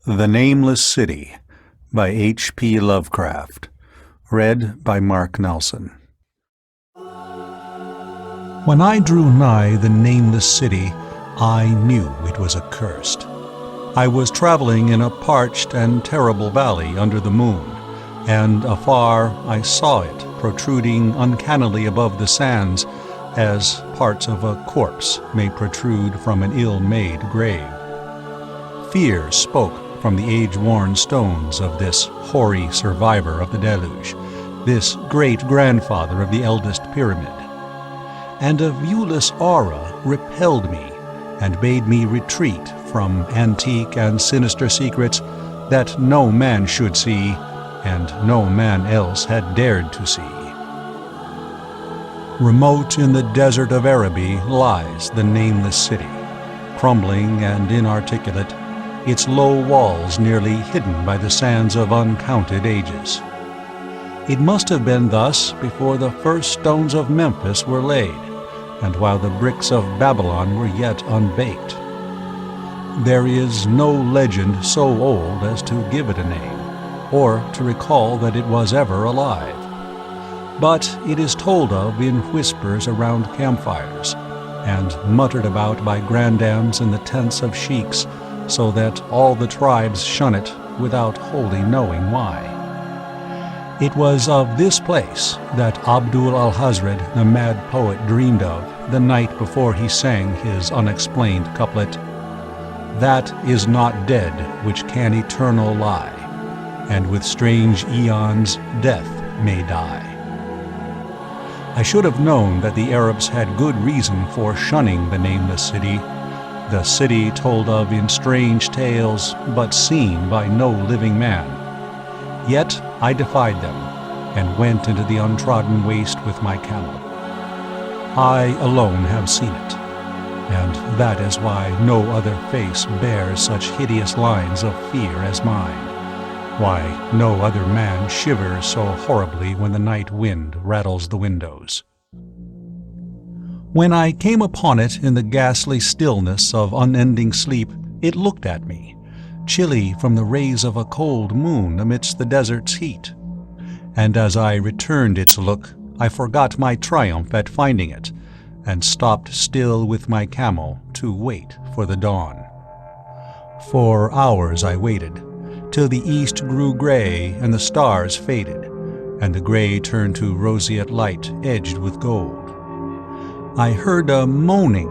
The Nameless City by H.P. Lovecraft. Read by Mark Nelson. When I drew nigh the Nameless City, I knew it was accursed. I was traveling in a parched and terrible valley under the moon, and afar I saw it protruding uncannily above the sands, as parts of a corpse may protrude from an ill-made grave. Fear spoke from the age-worn stones of this hoary survivor of the deluge, this great-grandfather of the eldest pyramid. And a viewless aura repelled me and bade me retreat from antique and sinister secrets that no man should see and no man else had dared to see. Remote in the desert of Araby lies the Nameless City, crumbling and inarticulate, its low walls nearly hidden by the sands of uncounted ages. It must have been thus before the first stones of Memphis were laid, and while the bricks of Babylon were yet unbaked. There is no legend so old as to give it a name, or to recall that it was ever alive. But it is told of in whispers around campfires, and muttered about by grandams in the tents of sheiks, so that all the tribes shun it without wholly knowing why. It was of this place that Abdul al-Hazred, the mad poet, dreamed of the night before he sang his unexplained couplet, "That is not dead which can eternal lie, and with strange eons death may die." I should have known that the Arabs had good reason for shunning the Nameless City, the city told of in strange tales, but seen by no living man. Yet I defied them, and went into the untrodden waste with my camel. I alone have seen it, and that is why no other face bears such hideous lines of fear as mine, why no other man shivers so horribly when the night wind rattles the windows. When I came upon it in the ghastly stillness of unending sleep, it looked at me, chilly from the rays of a cold moon amidst the desert's heat. And as I returned its look, I forgot my triumph at finding it, and stopped still with my camel to wait for the dawn. For hours I waited, till the east grew gray and the stars faded, and the gray turned to roseate light edged with gold. I heard a moaning,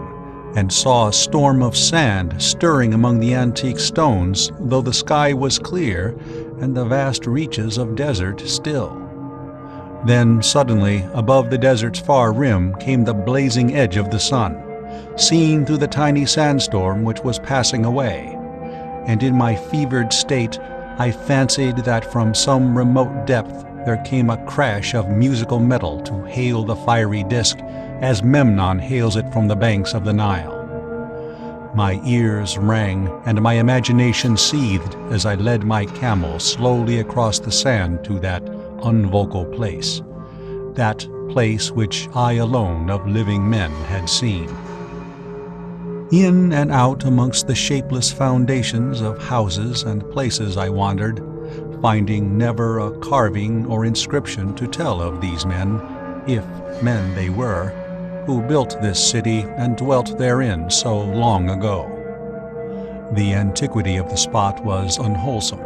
and saw a storm of sand stirring among the antique stones, though the sky was clear, and the vast reaches of desert still. Then suddenly, above the desert's far rim, came the blazing edge of the sun, seen through the tiny sandstorm which was passing away, and in my fevered state I fancied that from some remote depth there came a crash of musical metal to hail the fiery disk, as Memnon hails it from the banks of the Nile. My ears rang, and my imagination seethed as I led my camel slowly across the sand to that unvocal place, that place which I alone of living men had seen. In and out amongst the shapeless foundations of houses and places I wandered, finding never a carving or inscription to tell of these men, if men they were, who built this city and dwelt therein so long ago. The antiquity of the spot was unwholesome,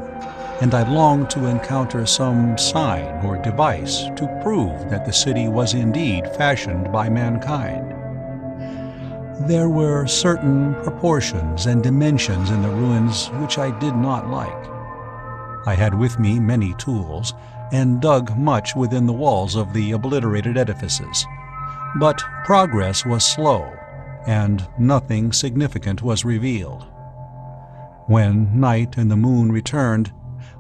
and I longed to encounter some sign or device to prove that the city was indeed fashioned by mankind. There were certain proportions and dimensions in the ruins which I did not like. I had with me many tools, and dug much within the walls of the obliterated edifices. But progress was slow, and nothing significant was revealed. When night and the moon returned,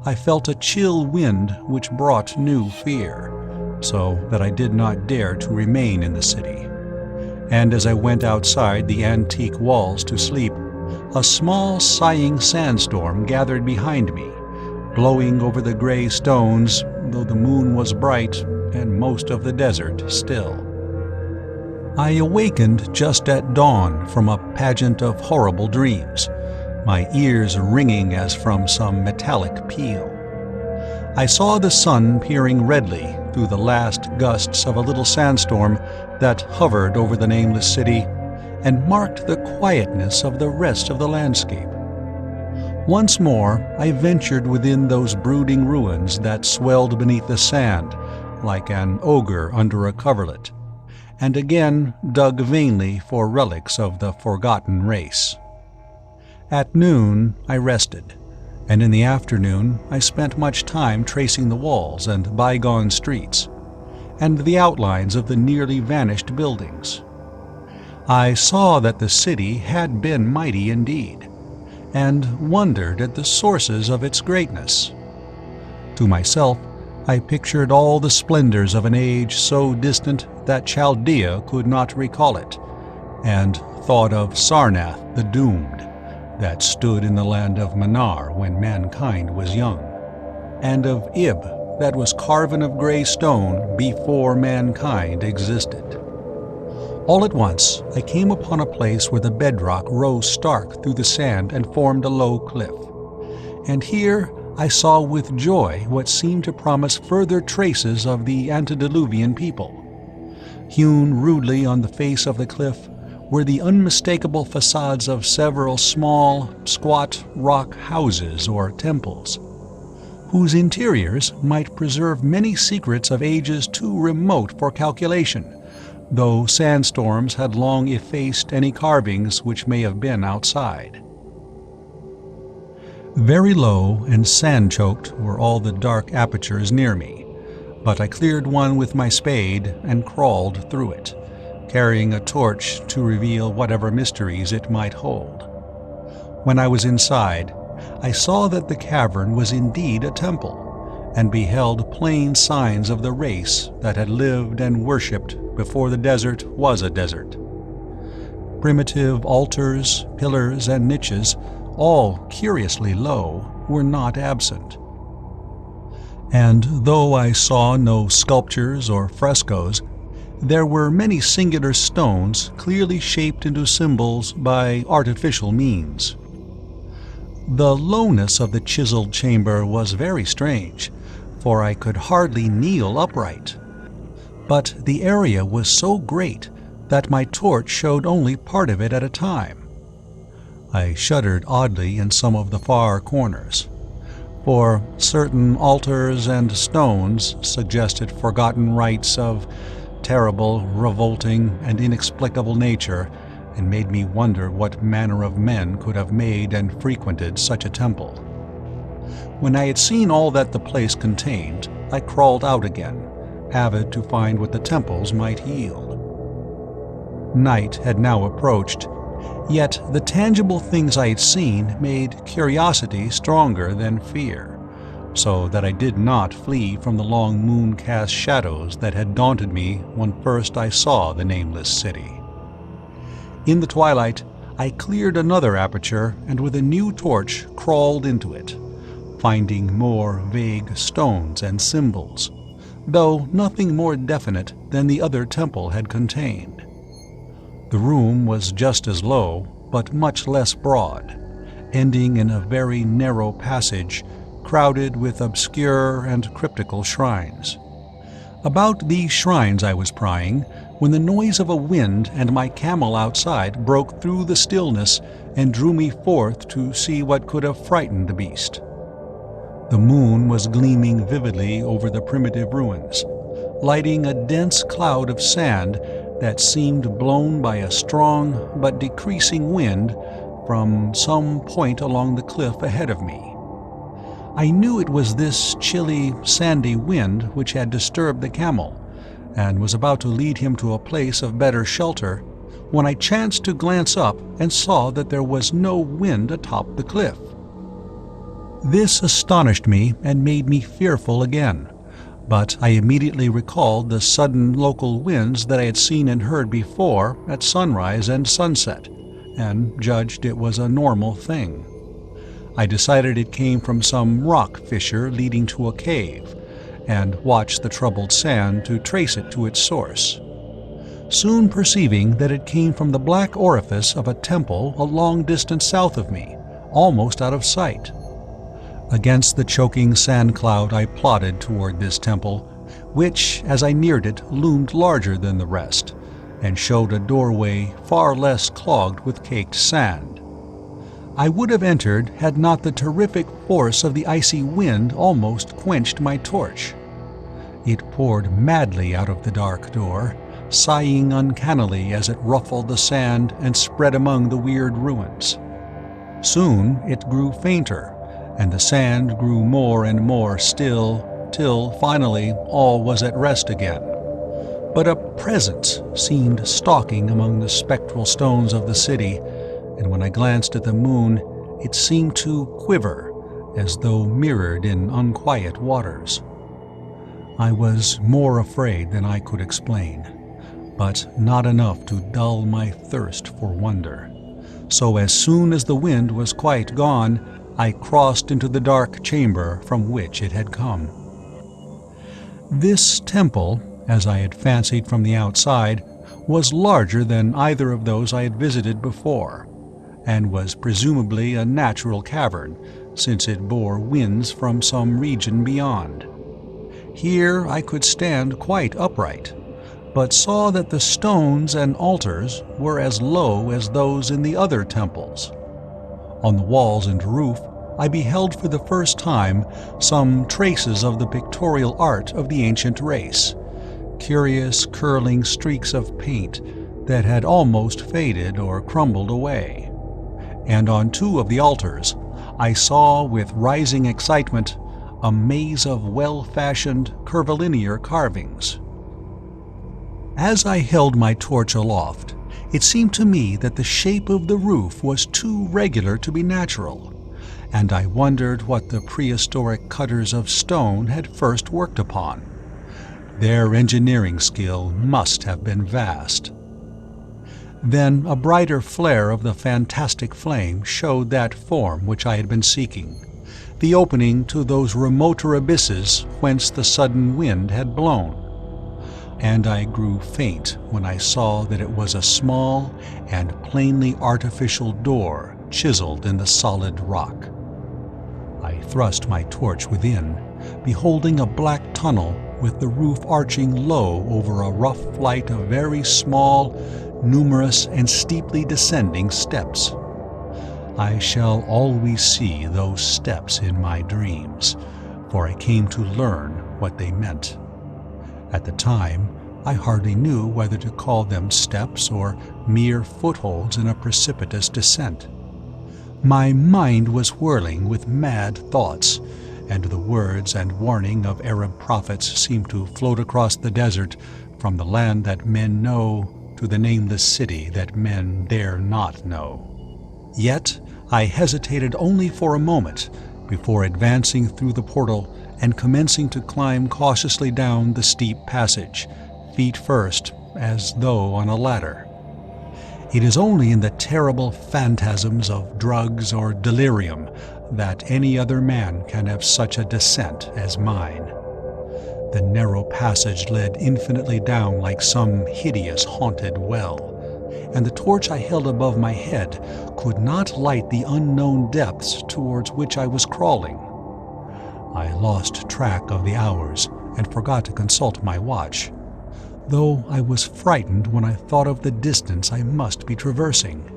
I felt a chill wind which brought new fear, so that I did not dare to remain in the city. And as I went outside the antique walls to sleep, a small sighing sandstorm gathered behind me, blowing over the gray stones, though the moon was bright and most of the desert still. I awakened just at dawn from a pageant of horrible dreams, my ears ringing as from some metallic peal. I saw the sun peering redly through the last gusts of a little sandstorm that hovered over the Nameless City and marked the quietness of the rest of the landscape. Once more I ventured within those brooding ruins that swelled beneath the sand like an ogre under a coverlet, and again dug vainly for relics of the forgotten race. At noon I rested, and in the afternoon I spent much time tracing the walls and bygone streets, and the outlines of the nearly vanished buildings. I saw that the city had been mighty indeed, and wondered at the sources of its greatness. To myself, I pictured all the splendors of an age so distant that Chaldea could not recall it, and thought of Sarnath the Doomed, that stood in the land of Manar when mankind was young, and of Ib, that was carven of grey stone before mankind existed. All at once I came upon a place where the bedrock rose stark through the sand and formed a low cliff, and here I saw with joy what seemed to promise further traces of the antediluvian people. Hewn rudely on the face of the cliff were the unmistakable facades of several small, squat rock houses or temples, whose interiors might preserve many secrets of ages too remote for calculation, though sandstorms had long effaced any carvings which may have been outside. Very low and sand-choked were all the dark apertures near me, but I cleared one with my spade and crawled through it, carrying a torch to reveal whatever mysteries it might hold. When I was inside, I saw that the cavern was indeed a temple, and beheld plain signs of the race that had lived and worshipped before the desert was a desert. Primitive altars, pillars, and niches, all curiously low, were not absent. And though I saw no sculptures or frescoes, there were many singular stones clearly shaped into symbols by artificial means. The lowness of the chiseled chamber was very strange, for I could hardly kneel upright. But the area was so great that my torch showed only part of it at a time. I shuddered oddly in some of the far corners, for certain altars and stones suggested forgotten rites of terrible, revolting, and inexplicable nature, and made me wonder what manner of men could have made and frequented such a temple. When I had seen all that the place contained, I crawled out again, avid to find what the temples might yield. Night had now approached, yet the tangible things I had seen made curiosity stronger than fear, so that I did not flee from the long moon-cast shadows that had daunted me when first I saw the Nameless City. In the twilight, I cleared another aperture and with a new torch crawled into it, finding more vague stones and symbols, though nothing more definite than the other temple had contained. The room was just as low, but much less broad, ending in a very narrow passage crowded with obscure and cryptical shrines. About these shrines I was prying when the noise of a wind and my camel outside broke through the stillness and drew me forth to see what could have frightened the beast. The moon was gleaming vividly over the primitive ruins, lighting a dense cloud of sand that seemed blown by a strong but decreasing wind from some point along the cliff ahead of me. I knew it was this chilly, sandy wind which had disturbed the camel, and was about to lead him to a place of better shelter, when I chanced to glance up and saw that there was no wind atop the cliff. This astonished me and made me fearful again, but I immediately recalled the sudden local winds that I had seen and heard before at sunrise and sunset, and judged it was a normal thing. I decided it came from some rock fissure leading to a cave, and watched the troubled sand to trace it to its source, soon perceiving that it came from the black orifice of a temple a long distance south of me, almost out of sight. Against the choking sand cloud I plodded toward this temple, which, as I neared it, loomed larger than the rest, and showed a doorway far less clogged with caked sand. I would have entered had not the terrific force of the icy wind almost quenched my torch. It poured madly out of the dark door, sighing uncannily as it ruffled the sand and spread among the weird ruins. Soon it grew fainter, and the sand grew more and more still, till finally all was at rest again. But a presence seemed stalking among the spectral stones of the city, and when I glanced at the moon, it seemed to quiver, as though mirrored in unquiet waters. I was more afraid than I could explain, but not enough to dull my thirst for wonder. So as soon as the wind was quite gone, I crossed into the dark chamber from which it had come. This temple, as I had fancied from the outside, was larger than either of those I had visited before, and was presumably a natural cavern, since it bore winds from some region beyond. Here I could stand quite upright, but saw that the stones and altars were as low as those in the other temples. On the walls and roof I beheld for the first time some traces of the pictorial art of the ancient race, curious curling streaks of paint that had almost faded or crumbled away. And on two of the altars I saw with rising excitement a maze of well-fashioned curvilinear carvings. As I held my torch aloft, it seemed to me that the shape of the roof was too regular to be natural, and I wondered what the prehistoric cutters of stone had first worked upon. Their engineering skill must have been vast. Then a brighter flare of the fantastic flame showed that form which I had been seeking, the opening to those remoter abysses whence the sudden wind had blown. And I grew faint when I saw that it was a small and plainly artificial door chiseled in the solid rock. I thrust my torch within, beholding a black tunnel with the roof arching low over a rough flight of very small, numerous, and steeply descending steps. I shall always see those steps in my dreams, for I came to learn what they meant. At the time, I hardly knew whether to call them steps or mere footholds in a precipitous descent. My mind was whirling with mad thoughts, and the words and warning of Arab prophets seemed to float across the desert from the land that men know to the nameless city that men dare not know. Yet I hesitated only for a moment before advancing through the portal and commencing to climb cautiously down the steep passage, feet first, as though on a ladder. It is only in the terrible phantasms of drugs or delirium that any other man can have such a descent as mine. The narrow passage led infinitely down like some hideous haunted well, and the torch I held above my head could not light the unknown depths towards which I was crawling. I lost track of the hours and forgot to consult my watch, though I was frightened when I thought of the distance I must be traversing.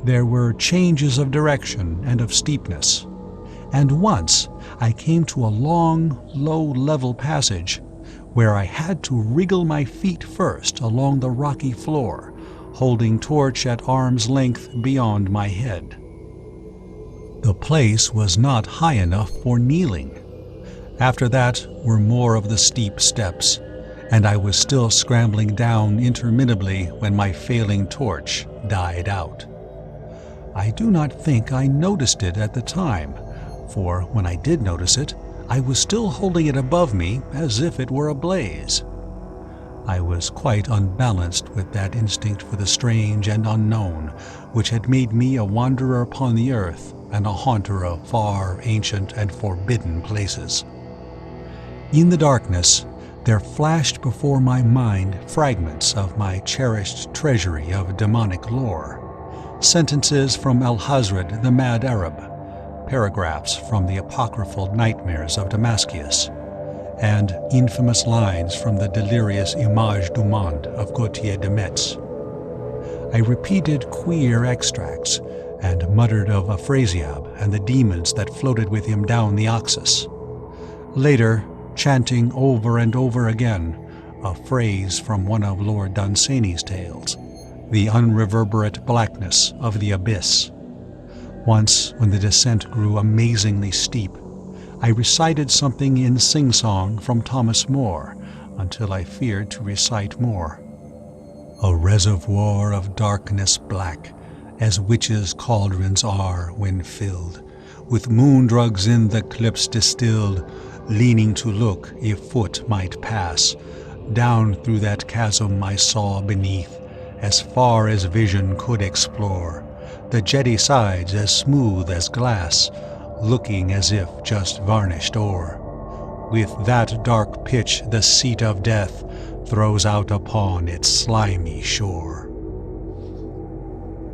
There were changes of direction and of steepness, and once I came to a long, low-level passage where I had to wriggle my feet first along the rocky floor, holding torch at arm's length beyond my head. The place was not high enough for kneeling. After that were more of the steep steps, and I was still scrambling down interminably when my failing torch died out. I do not think I noticed it at the time, for when I did notice it, I was still holding it above me as if it were ablaze. I was quite unbalanced with that instinct for the strange and unknown, which had made me a wanderer upon the earth and a haunter of far, ancient, and forbidden places. In the darkness, there flashed before my mind fragments of my cherished treasury of demonic lore, sentences from Al-Hazred, the Mad Arab, paragraphs from the apocryphal Nightmares of Damascus, and infamous lines from the delirious Images du Monde of Gautier de Metz. I repeated queer extracts and muttered of Afrasiab and the demons that floated with him down the Oxus. Later, chanting over and over again a phrase from one of Lord Dunsany's tales, the unreverberate blackness of the abyss. Once, when the descent grew amazingly steep, I recited something in sing-song from Thomas More until I feared to recite more. A reservoir of darkness black, as witches' cauldrons are when filled, with moon-drugs in the clips distilled, leaning to look if foot might pass. Down through that chasm I saw beneath, as far as vision could explore, the jetty sides as smooth as glass, looking as if just varnished o'er. With that dark pitch the seat of death throws out upon its slimy shore.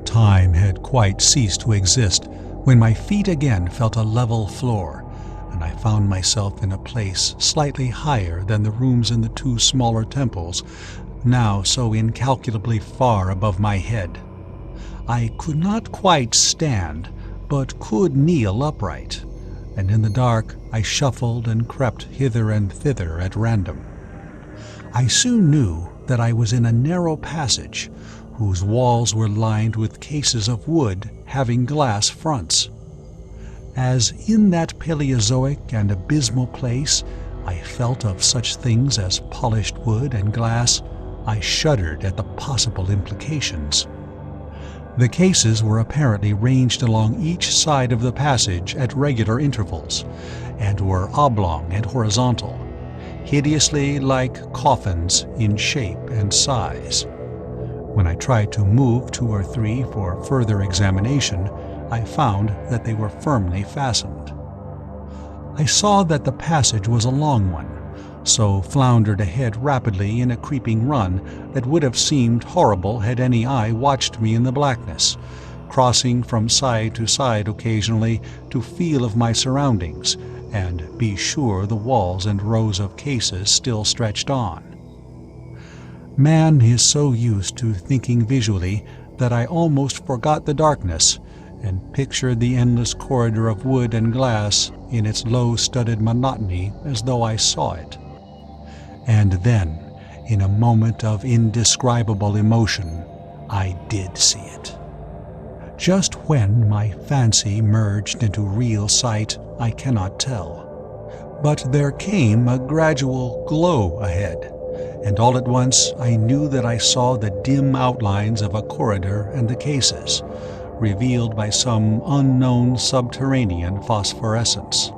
Time had quite ceased to exist when my feet again felt a level floor, and I found myself in a place slightly higher than the rooms in the two smaller temples, now so incalculably far above my head. I could not quite stand, but could kneel upright, and in the dark I shuffled and crept hither and thither at random. I soon knew that I was in a narrow passage, whose walls were lined with cases of wood having glass fronts. As in that Paleozoic and abysmal place I felt of such things as polished wood and glass, I shuddered at the possible implications. The cases were apparently ranged along each side of the passage at regular intervals, and were oblong and horizontal, hideously like coffins in shape and size. When I tried to move 2 or 3 for further examination, I found that they were firmly fastened. I saw that the passage was a long one, so floundered ahead rapidly in a creeping run that would have seemed horrible had any eye watched me in the blackness, crossing from side to side occasionally to feel of my surroundings and be sure the walls and rows of cases still stretched on. Man is so used to thinking visually that I almost forgot the darkness and pictured the endless corridor of wood and glass in its low-studded monotony as though I saw it. And then, in a moment of indescribable emotion, I did see it. Just when my fancy merged into real sight, I cannot tell. But there came a gradual glow ahead, and all at once I knew that I saw the dim outlines of a corridor and the cases, revealed by some unknown subterranean phosphorescence.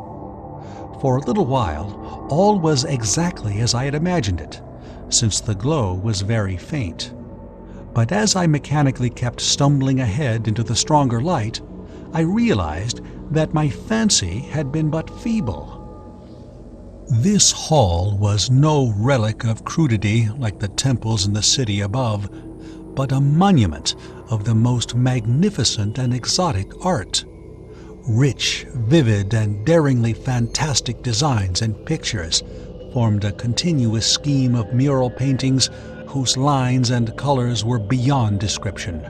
For a little while, all was exactly as I had imagined it, since the glow was very faint. But as I mechanically kept stumbling ahead into the stronger light, I realized that my fancy had been but feeble. This hall was no relic of crudity like the temples in the city above, but a monument of the most magnificent and exotic art. Rich, vivid, and daringly fantastic designs and pictures formed a continuous scheme of mural paintings whose lines and colors were beyond description.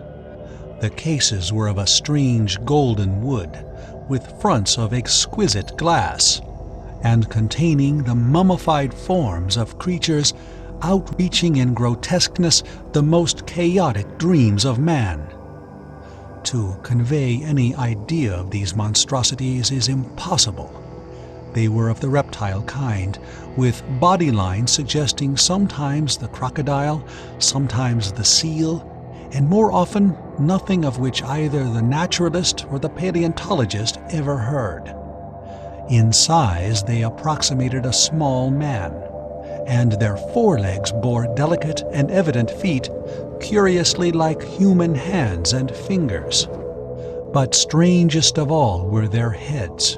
The cases were of a strange golden wood, with fronts of exquisite glass, and containing the mummified forms of creatures outreaching in grotesqueness the most chaotic dreams of man. To convey any idea of these monstrosities is impossible. They were of the reptile kind, with body lines suggesting sometimes the crocodile, sometimes the seal, and more often nothing of which either the naturalist or the paleontologist ever heard. In size they approximated a small man, and their forelegs bore delicate and evident feet curiously like human hands and fingers. But strangest of all were their heads,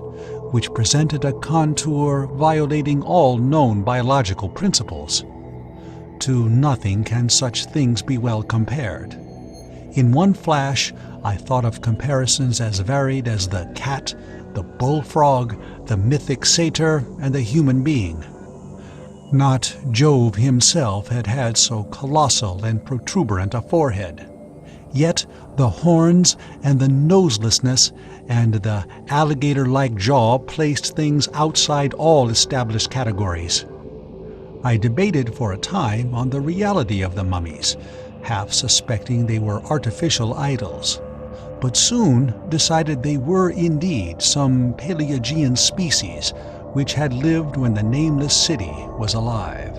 which presented a contour violating all known biological principles. To nothing can such things be well compared. In one flash, I thought of comparisons as varied as the cat, the bullfrog, the mythic satyr, and the human being. Not Jove himself had had so colossal and protuberant a forehead. Yet the horns and the noselessness and the alligator-like jaw placed things outside all established categories. I debated for a time on the reality of the mummies, half suspecting they were artificial idols, but soon decided they were indeed some Paleogean species which had lived when the Nameless City was alive.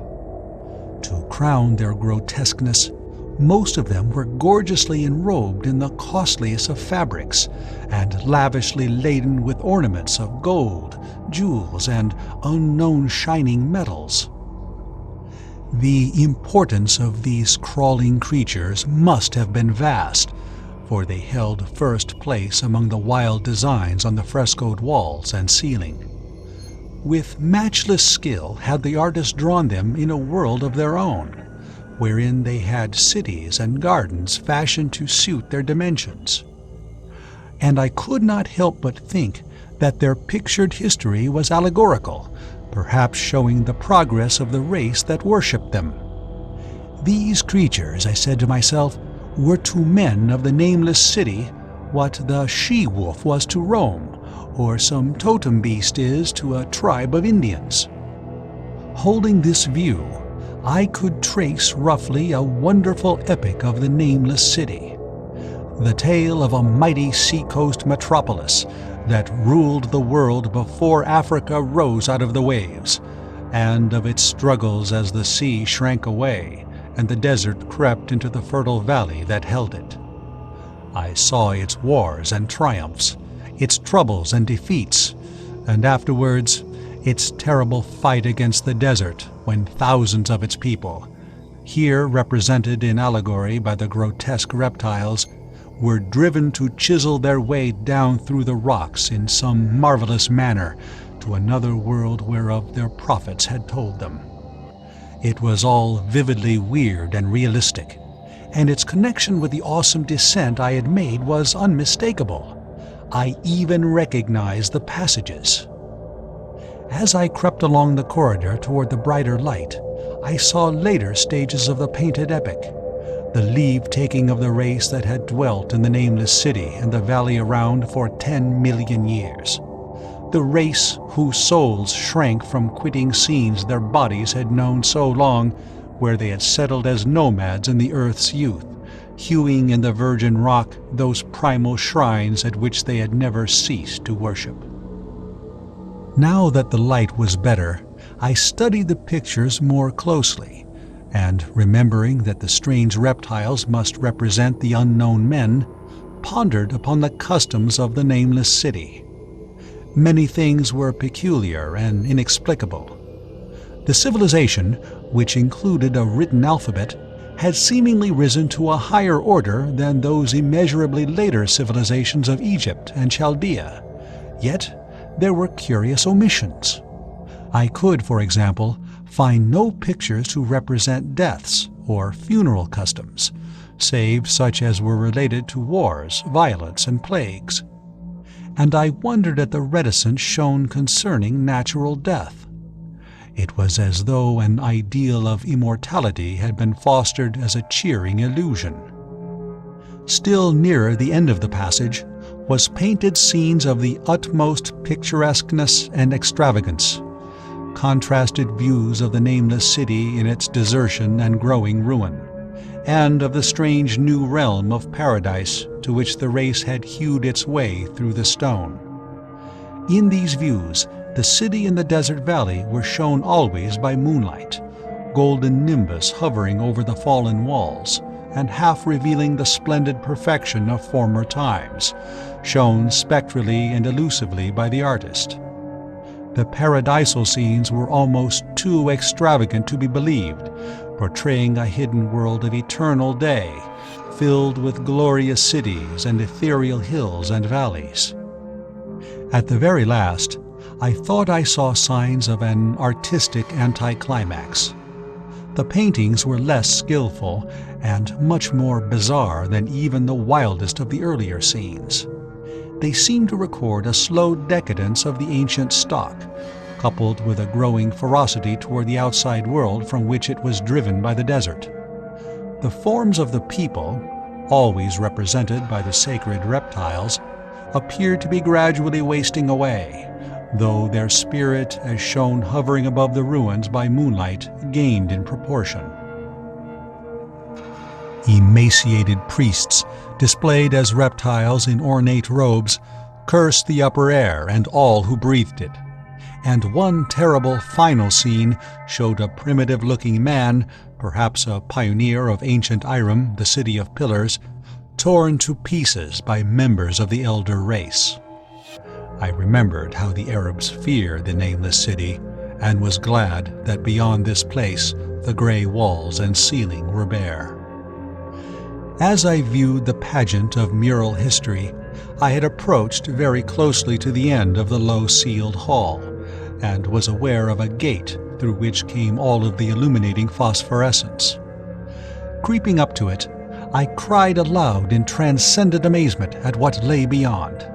To crown their grotesqueness, most of them were gorgeously enrobed in the costliest of fabrics and lavishly laden with ornaments of gold, jewels, and unknown shining metals. The importance of these crawling creatures must have been vast, for they held first place among the wild designs on the frescoed walls and ceiling. With matchless skill had the artist drawn them in a world of their own, wherein they had cities and gardens fashioned to suit their dimensions. And I could not help but think that their pictured history was allegorical, perhaps showing the progress of the race that worshipped them. These creatures, I said to myself, were to men of the Nameless City what the she-wolf was to Rome, or some totem beast is to a tribe of Indians. Holding this view, I could trace roughly a wonderful epic of the Nameless City, the tale of a mighty seacoast metropolis that ruled the world before Africa rose out of the waves, and of its struggles as the sea shrank away and the desert crept into the fertile valley that held it. I saw its wars and triumphs, its troubles and defeats, and afterwards its terrible fight against the desert when thousands of its people, here represented in allegory by the grotesque reptiles, were driven to chisel their way down through the rocks in some marvelous manner to another world whereof their prophets had told them. It was all vividly weird and realistic, and its connection with the awesome descent I had made was unmistakable. I even recognized the passages. As I crept along the corridor toward the brighter light, I saw later stages of the painted epic, the leave-taking of the race that had dwelt in the Nameless City and the valley around for 10 million years. The race whose souls shrank from quitting scenes their bodies had known so long, where they had settled as nomads in the earth's youth, hewing in the virgin rock those primal shrines at which they had never ceased to worship. Now that the light was better, I studied the pictures more closely, and remembering that the strange reptiles must represent the unknown men, pondered upon the customs of the Nameless City. Many things were peculiar and inexplicable. The civilization, which included a written alphabet, had seemingly risen to a higher order than those immeasurably later civilizations of Egypt and Chaldea, yet there were curious omissions. I could, for example, find no pictures to represent deaths or funeral customs, save such as were related to wars, violence, and plagues. And I wondered at the reticence shown concerning natural death. It was as though an ideal of immortality had been fostered as a cheering illusion. Still nearer the end of the passage was painted scenes of the utmost picturesqueness and extravagance, contrasted views of the Nameless City in its desertion and growing ruin, and of the strange new realm of paradise to which the race had hewed its way through the stone. In these views, the city and the desert valley were shown always by moonlight, golden nimbus hovering over the fallen walls, and half revealing the splendid perfection of former times, shown spectrally and elusively by the artist. The paradisal scenes were almost too extravagant to be believed, portraying a hidden world of eternal day, filled with glorious cities and ethereal hills and valleys. At the very last, I thought I saw signs of an artistic anticlimax. The paintings were less skillful, and much more bizarre than even the wildest of the earlier scenes. They seem to record a slow decadence of the ancient stock, coupled with a growing ferocity toward the outside world from which it was driven by the desert. The forms of the people, always represented by the sacred reptiles, appeared to be gradually wasting away, though their spirit, as shown hovering above the ruins by moonlight, gained in proportion. Emaciated priests, displayed as reptiles in ornate robes, cursed the upper air and all who breathed it. And one terrible final scene showed a primitive-looking man, perhaps a pioneer of ancient Iram, the city of pillars, torn to pieces by members of the elder race. I remembered how the Arabs feared the Nameless City, and was glad that beyond this place the gray walls and ceiling were bare. As I viewed the pageant of mural history, I had approached very closely to the end of the low-ceiled hall, and was aware of a gate through which came all of the illuminating phosphorescence. Creeping up to it, I cried aloud in transcendent amazement at what lay beyond.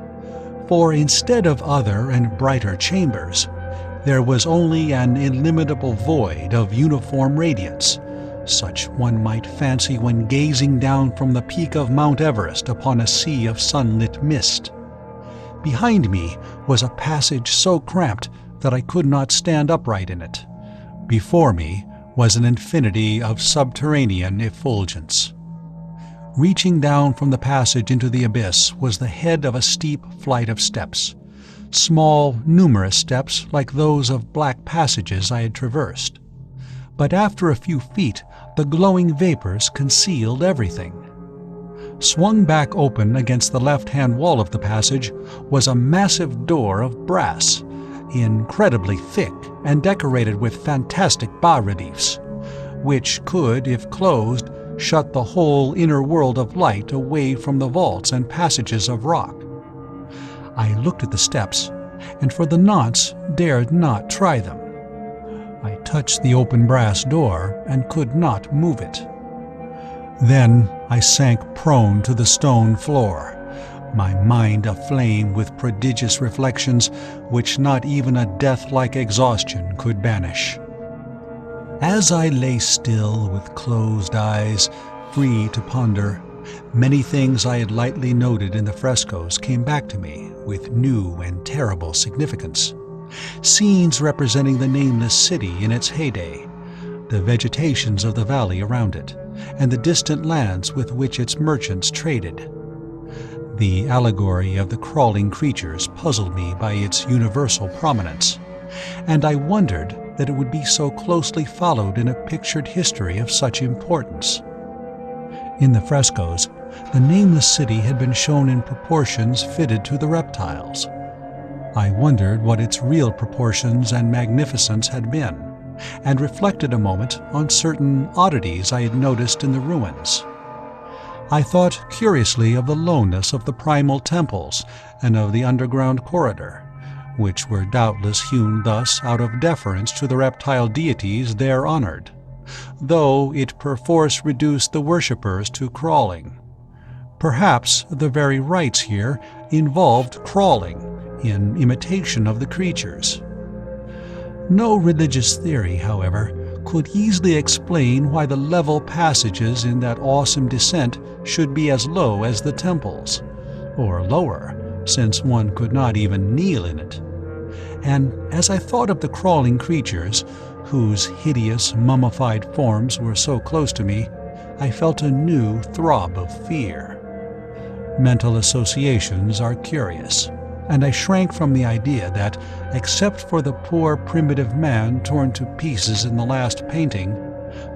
For instead of other and brighter chambers, there was only an illimitable void of uniform radiance, such one might fancy when gazing down from the peak of Mount Everest upon a sea of sunlit mist. Behind me was a passage so cramped that I could not stand upright in it. Before me was an infinity of subterranean effulgence. Reaching down from the passage into the abyss was the head of a steep flight of steps, small, numerous steps like those of black passages I had traversed. But after a few feet, the glowing vapors concealed everything. Swung back open against the left-hand wall of the passage was a massive door of brass, incredibly thick and decorated with fantastic bas-reliefs, which could, if closed, shut the whole inner world of light away from the vaults and passages of rock. I looked at the steps, and for the nonce dared not try them. I touched the open brass door and could not move it. Then I sank prone to the stone floor, my mind aflame with prodigious reflections which not even a death-like exhaustion could banish. As I lay still with closed eyes, free to ponder, many things I had lightly noted in the frescoes came back to me with new and terrible significance. Scenes representing the Nameless City in its heyday, the vegetations of the valley around it, and the distant lands with which its merchants traded. The allegory of the crawling creatures puzzled me by its universal prominence, and I wondered that it would be so closely followed in a pictured history of such importance. In the frescoes, the Nameless City had been shown in proportions fitted to the reptiles. I wondered what its real proportions and magnificence had been, and reflected a moment on certain oddities I had noticed in the ruins. I thought curiously of the lowness of the primal temples and of the underground corridor, which were doubtless hewn thus out of deference to the reptile deities there honored, though it perforce reduced the worshippers to crawling. Perhaps the very rites here involved crawling, in imitation of the creatures. No religious theory, however, could easily explain why the level passages in that awesome descent should be as low as the temples, or lower, since one could not even kneel in it. And as I thought of the crawling creatures, whose hideous, mummified forms were so close to me, I felt a new throb of fear. Mental associations are curious, and I shrank from the idea that, except for the poor primitive man torn to pieces in the last painting,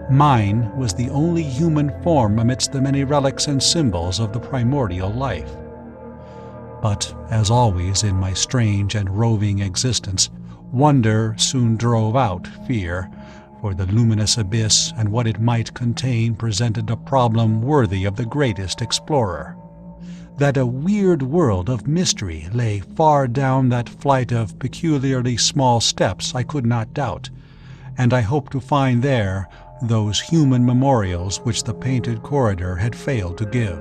mine was the only human form amidst the many relics and symbols of the primordial life. But, as always in my strange and roving existence, wonder soon drove out fear, for the luminous abyss and what it might contain presented a problem worthy of the greatest explorer. That a weird world of mystery lay far down that flight of peculiarly small steps I could not doubt, and I hoped to find there those human memorials which the painted corridor had failed to give.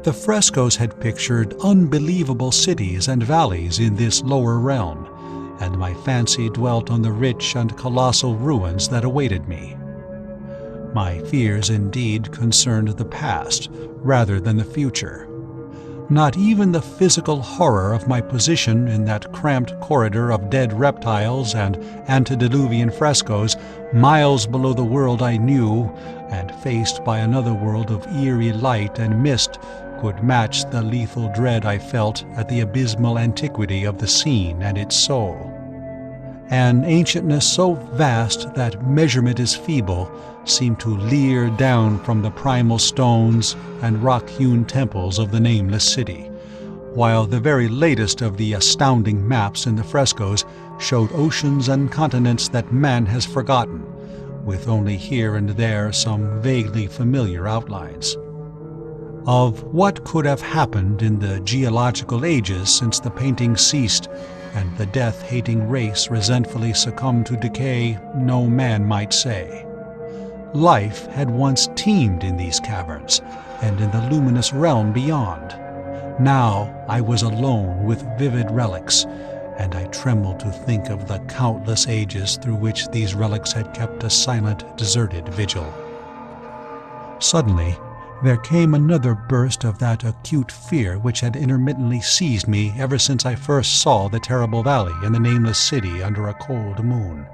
The frescoes had pictured unbelievable cities and valleys in this lower realm, and my fancy dwelt on the rich and colossal ruins that awaited me. My fears indeed concerned the past rather than the future. Not even the physical horror of my position in that cramped corridor of dead reptiles and antediluvian frescoes, miles below the world I knew, and faced by another world of eerie light and mist, could match the lethal dread I felt at the abysmal antiquity of the scene and its soul. An ancientness so vast that measurement is feeble seemed to leer down from the primal stones and rock-hewn temples of the Nameless City, while the very latest of the astounding maps in the frescoes showed oceans and continents that man has forgotten, with only here and there some vaguely familiar outlines. Of what could have happened in the geological ages since the painting ceased and the death-hating race resentfully succumbed to decay, no man might say. Life had once teemed in these caverns, and in the luminous realm beyond. Now I was alone with vivid relics, and I trembled to think of the countless ages through which these relics had kept a silent, deserted vigil. Suddenly, there came another burst of that acute fear which had intermittently seized me ever since I first saw the terrible valley and the Nameless City under a cold moon.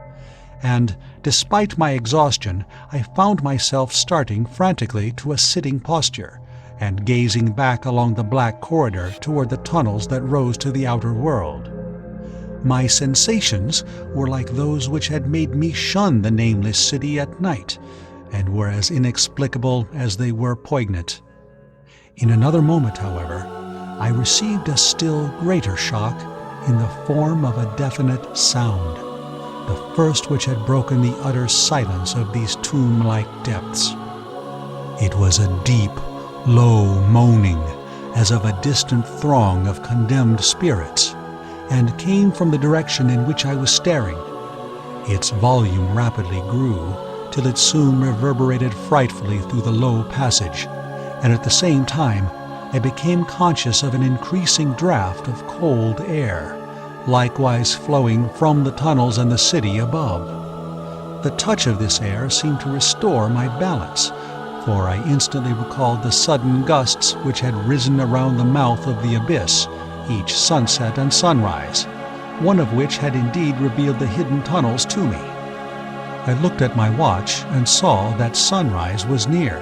And, despite my exhaustion, I found myself starting frantically to a sitting posture, and gazing back along the black corridor toward the tunnels that rose to the outer world. My sensations were like those which had made me shun the Nameless City at night, and were as inexplicable as they were poignant. In another moment, however, I received a still greater shock in the form of a definite sound, the first which had broken the utter silence of these tomb-like depths. It was a deep, low moaning, as of a distant throng of condemned spirits, and came from the direction in which I was staring. Its volume rapidly grew, till it soon reverberated frightfully through the low passage, and at the same time I became conscious of an increasing draught of cold air, likewise flowing from the tunnels and the city above. The touch of this air seemed to restore my balance, for I instantly recalled the sudden gusts which had risen around the mouth of the abyss each sunset and sunrise, one of which had indeed revealed the hidden tunnels to me. I looked at my watch and saw that sunrise was near,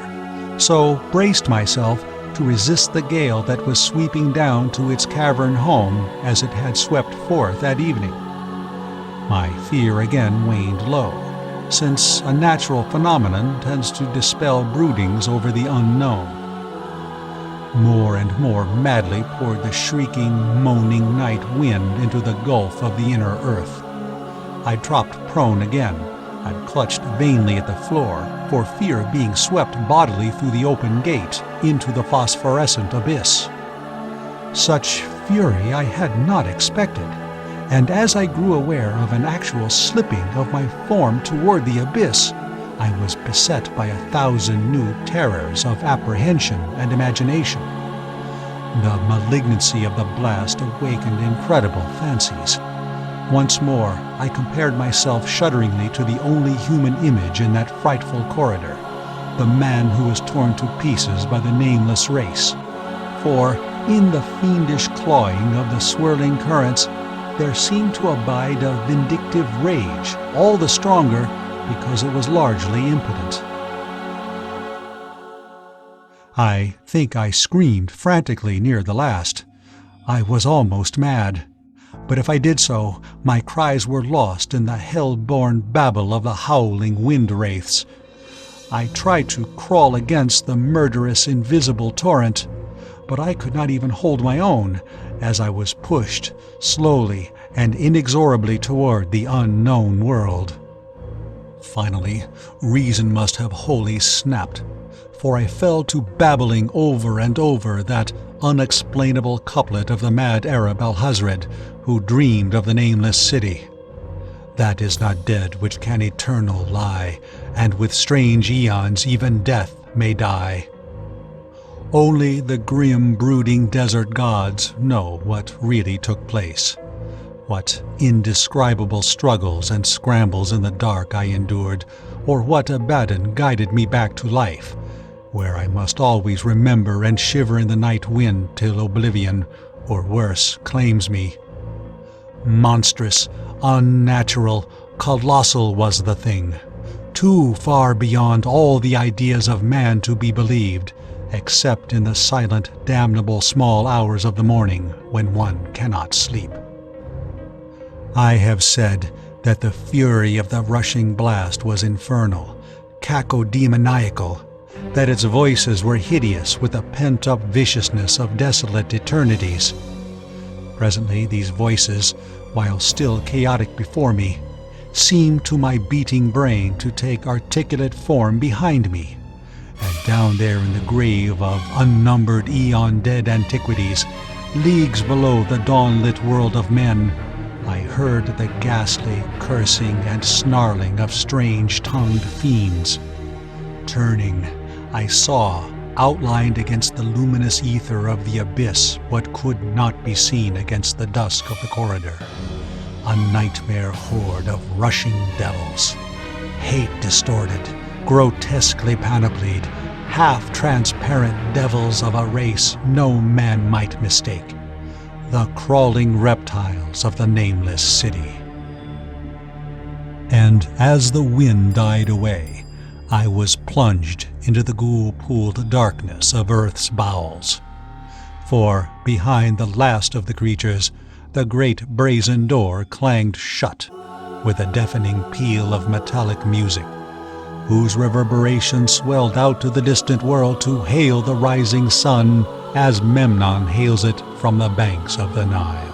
so braced myself to resist the gale that was sweeping down to its cavern home as it had swept forth that evening. My fear again waned low, since a natural phenomenon tends to dispel broodings over the unknown. More and more madly poured the shrieking, moaning night wind into the gulf of the inner earth. I dropped prone again, and clutched vainly at the floor, for fear of being swept bodily through the open gate into the phosphorescent abyss. Such fury I had not expected, and as I grew aware of an actual slipping of my form toward the abyss, I was beset by 1,000 new terrors of apprehension and imagination. The malignancy of the blast awakened incredible fancies. Once more, I compared myself shudderingly to the only human image in that frightful corridor, the man who was torn to pieces by the nameless race. For, in the fiendish clawing of the swirling currents, there seemed to abide a vindictive rage, all the stronger because it was largely impotent. I think I screamed frantically near the last. I was almost mad. But if I did so, my cries were lost in the hell-born babble of the howling wind-wraiths. I tried to crawl against the murderous, invisible torrent, but I could not even hold my own, as I was pushed, slowly and inexorably toward the unknown world. Finally, reason must have wholly snapped, for I fell to babbling over and over that unexplainable couplet of the mad Arab Alhazred, who dreamed of the Nameless City. That is not dead which can eternal lie, and with strange eons even death may die. Only the grim, brooding desert gods know what really took place, what indescribable struggles and scrambles in the dark I endured, or what Abaddon guided me back to life, where I must always remember and shiver in the night wind till oblivion, or worse, claims me. Monstrous, unnatural, colossal was the thing, too far beyond all the ideas of man to be believed, except in the silent, damnable small hours of the morning when one cannot sleep. I have said that the fury of the rushing blast was infernal, cacodemoniacal, that its voices were hideous with the pent-up viciousness of desolate eternities. Presently these voices, while still chaotic before me, seemed to my beating brain to take articulate form behind me, and down there in the grave of unnumbered eon-dead antiquities, leagues below the dawn-lit world of men, I heard the ghastly cursing and snarling of strange-tongued fiends. Turning, I saw, outlined against the luminous ether of the abyss, what could not be seen against the dusk of the corridor. A nightmare horde of rushing devils, hate-distorted, grotesquely panoplied, half-transparent devils of a race no man might mistake. The crawling reptiles of the Nameless City. And as the wind died away, I was plunged into the ghoul-pooled darkness of Earth's bowels. For behind the last of the creatures, the great brazen door clanged shut with a deafening peal of metallic music, whose reverberation swelled out to the distant world to hail the rising sun as Memnon hails it from the banks of the Nile.